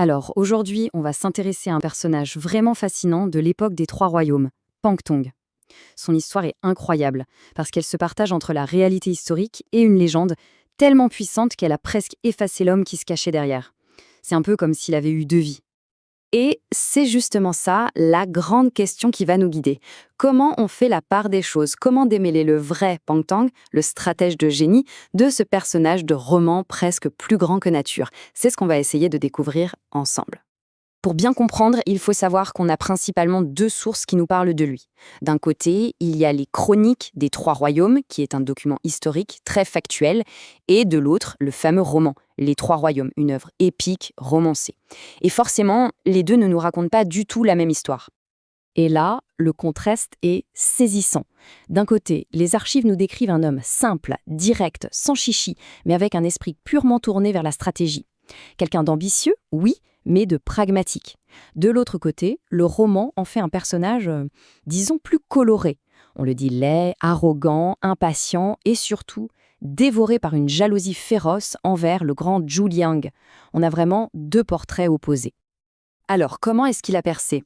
Alors, aujourd'hui, on va s'intéresser à un personnage vraiment fascinant de l'époque des Trois Royaumes, Pangtong. Son histoire est incroyable, parce qu'elle se partage entre la réalité historique et une légende tellement puissante qu'elle a presque effacé l'homme qui se cachait derrière. C'est un peu comme s'il avait eu deux vies. Et c'est justement ça, la grande question qui va nous guider. Comment on fait la part des choses? Comment démêler le vrai Pangtang, le stratège de génie, de ce personnage de roman presque plus grand que nature? C'est ce qu'on va essayer de découvrir ensemble. Pour bien comprendre, il faut savoir qu'on a principalement deux sources qui nous parlent de lui. D'un côté, il y a les Chroniques des Trois Royaumes, qui est un document historique très factuel, et de l'autre, le fameux roman, Les Trois Royaumes, une œuvre épique, romancée. Et forcément, les deux ne nous racontent pas du tout la même histoire. Et là, le contraste est saisissant. D'un côté, les archives nous décrivent un homme simple, direct, sans chichi, mais avec un esprit purement tourné vers la stratégie. Quelqu'un d'ambitieux, oui, mais de pragmatique. De l'autre côté, le roman en fait un personnage, disons, plus coloré. On le dit laid, arrogant, impatient et surtout dévoré par une jalousie féroce envers le grand Zhu Liang. On a vraiment deux portraits opposés. Alors, comment est-ce qu'il a percé?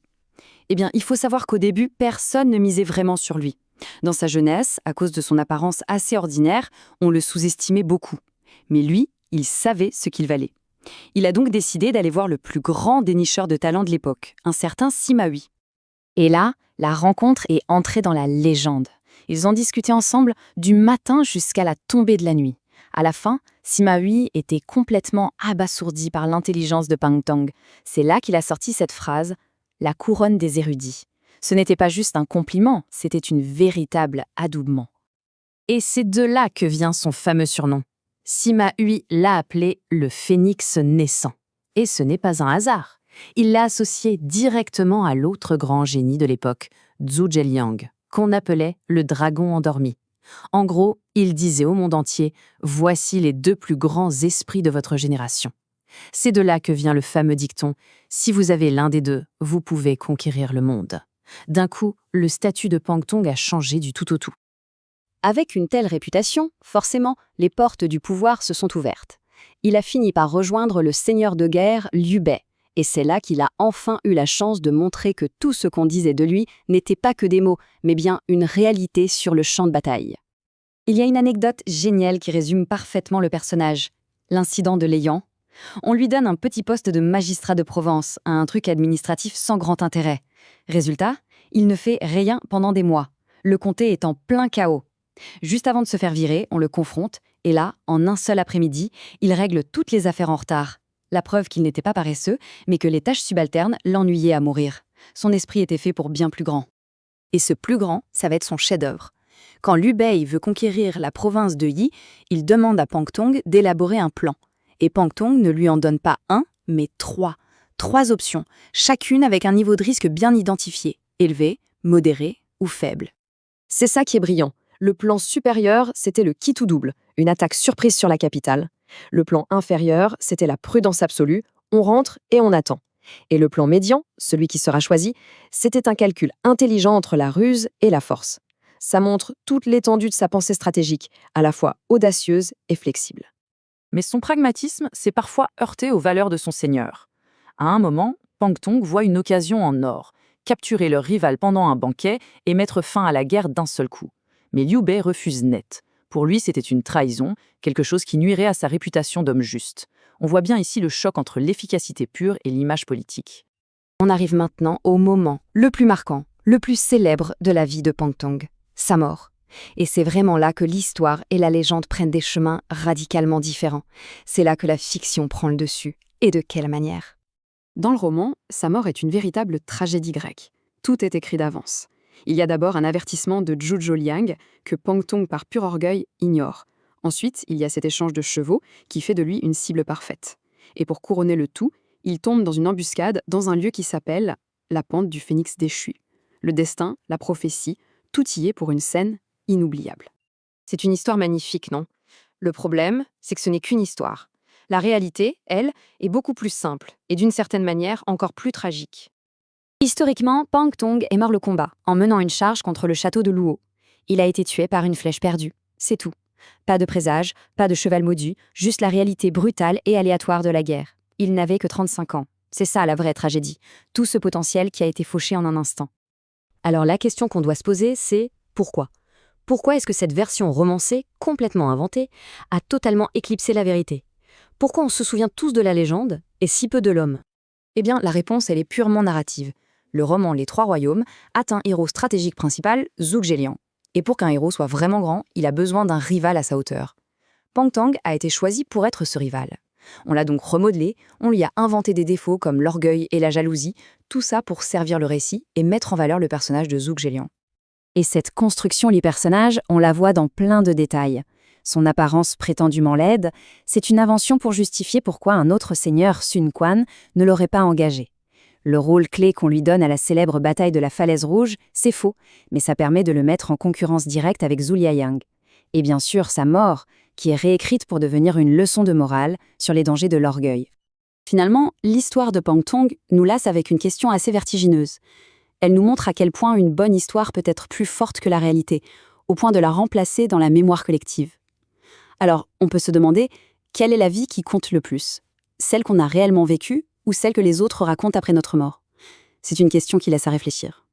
Eh bien, il faut savoir qu'au début, personne ne misait vraiment sur lui. Dans sa jeunesse, à cause de son apparence assez ordinaire, on le sous-estimait beaucoup. Mais lui, il savait ce qu'il valait. Il a donc décidé d'aller voir le plus grand dénicheur de talent de l'époque, un certain Sima Hui. Et là, la rencontre est entrée dans la légende. Ils ont discuté ensemble du matin jusqu'à la tombée de la nuit. À la fin, Sima Hui était complètement abasourdi par l'intelligence de Pangtong. C'est là qu'il a sorti cette phrase « la couronne des érudits ». Ce n'était pas juste un compliment, c'était une véritable adoubement. Et c'est de là que vient son fameux surnom. Sima Hui l'a appelé le phénix naissant. Et ce n'est pas un hasard. Il l'a associé directement à l'autre grand génie de l'époque, Zhu Zheliang, qu'on appelait le dragon endormi. En gros, il disait au monde entier « Voici les deux plus grands esprits de votre génération ». C'est de là que vient le fameux dicton « Si vous avez l'un des deux, vous pouvez conquérir le monde ». D'un coup, le statut de Pangtong a changé du tout au tout. Avec une telle réputation, forcément, les portes du pouvoir se sont ouvertes. Il a fini par rejoindre le seigneur de guerre Liu Bei, et c'est là qu'il a enfin eu la chance de montrer que tout ce qu'on disait de lui n'était pas que des mots, mais bien une réalité sur le champ de bataille. Il y a une anecdote géniale qui résume parfaitement le personnage, l'incident de Léyan. On lui donne un petit poste de magistrat de Provence, un truc administratif sans grand intérêt. Résultat, il ne fait rien pendant des mois. Le comté est en plein chaos. Juste avant de se faire virer, on le confronte, et là, en un seul après-midi, il règle toutes les affaires en retard. La preuve qu'il n'était pas paresseux, mais que les tâches subalternes l'ennuyaient à mourir. Son esprit était fait pour bien plus grand. Et ce plus grand, ça va être son chef-d'œuvre. Quand Liu Bei veut conquérir la province de Yi, il demande à Pangtong d'élaborer un plan. Et Pangtong ne lui en donne pas un, mais trois. Trois options, chacune avec un niveau de risque bien identifié, élevé, modéré ou faible. C'est ça qui est brillant. Le plan supérieur, c'était le qui tout double, une attaque surprise sur la capitale. Le plan inférieur, c'était la prudence absolue, on rentre et on attend. Et le plan médian, celui qui sera choisi, c'était un calcul intelligent entre la ruse et la force. Ça montre toute l'étendue de sa pensée stratégique, à la fois audacieuse et flexible. Mais son pragmatisme s'est parfois heurté aux valeurs de son seigneur. À un moment, Pangtong voit une occasion en or, capturer leur rival pendant un banquet et mettre fin à la guerre d'un seul coup. Mais Liu Bei refuse net. Pour lui, c'était une trahison, quelque chose qui nuirait à sa réputation d'homme juste. On voit bien ici le choc entre l'efficacité pure et l'image politique. On arrive maintenant au moment le plus marquant, le plus célèbre de la vie de Pangtong, sa mort. Et c'est vraiment là que l'histoire et la légende prennent des chemins radicalement différents. C'est là que la fiction prend le dessus. Et de quelle manière? Dans le roman, sa mort est une véritable tragédie grecque. Tout est écrit d'avance. Il y a d'abord un avertissement de Zhu Zholiang que Pangtong, par pur orgueil, ignore. Ensuite, il y a cet échange de chevaux qui fait de lui une cible parfaite. Et pour couronner le tout, il tombe dans une embuscade dans un lieu qui s'appelle la pente du phénix déchu. Le destin, la prophétie, tout y est pour une scène inoubliable. C'est une histoire magnifique, non? Le problème, c'est que ce n'est qu'une histoire. La réalité, elle, est beaucoup plus simple et d'une certaine manière encore plus tragique. Historiquement, Pangtong est mort le combat en menant une charge contre le château de Luo. Il a été tué par une flèche perdue. C'est tout. Pas de présage, pas de cheval maudit, juste la réalité brutale et aléatoire de la guerre. Il n'avait que 35 ans. C'est ça la vraie tragédie, tout ce potentiel qui a été fauché en un instant. Alors la question qu'on doit se poser, c'est pourquoi ? Pourquoi est-ce que cette version romancée, complètement inventée, a totalement éclipsé la vérité ? Pourquoi on se souvient tous de la légende et si peu de l'homme ? Eh bien, la réponse, elle est purement narrative. Le roman Les Trois Royaumes a un héros stratégique principal, Zhuge Liang. Et pour qu'un héros soit vraiment grand, il a besoin d'un rival à sa hauteur. Pang Tong a été choisi pour être ce rival. On l'a donc remodelé, on lui a inventé des défauts comme l'orgueil et la jalousie, tout ça pour servir le récit et mettre en valeur le personnage de Zhuge Liang. Et cette construction du personnage, on la voit dans plein de détails. Son apparence prétendument laide, c'est une invention pour justifier pourquoi un autre seigneur, Sun Quan, ne l'aurait pas engagé. Le rôle clé qu'on lui donne à la célèbre bataille de la Falaise Rouge, c'est faux, mais ça permet de le mettre en concurrence directe avec Zhu Liayang. Et bien sûr, sa mort, qui est réécrite pour devenir une leçon de morale sur les dangers de l'orgueil. Finalement, l'histoire de Pang Tong nous lasse avec une question assez vertigineuse. Elle nous montre à quel point une bonne histoire peut être plus forte que la réalité, au point de la remplacer dans la mémoire collective. Alors, on peut se demander, quelle est la vie qui compte le plus ? Celle qu'on a réellement vécue ou celle que les autres racontent après notre mort ? C'est une question qui laisse à réfléchir.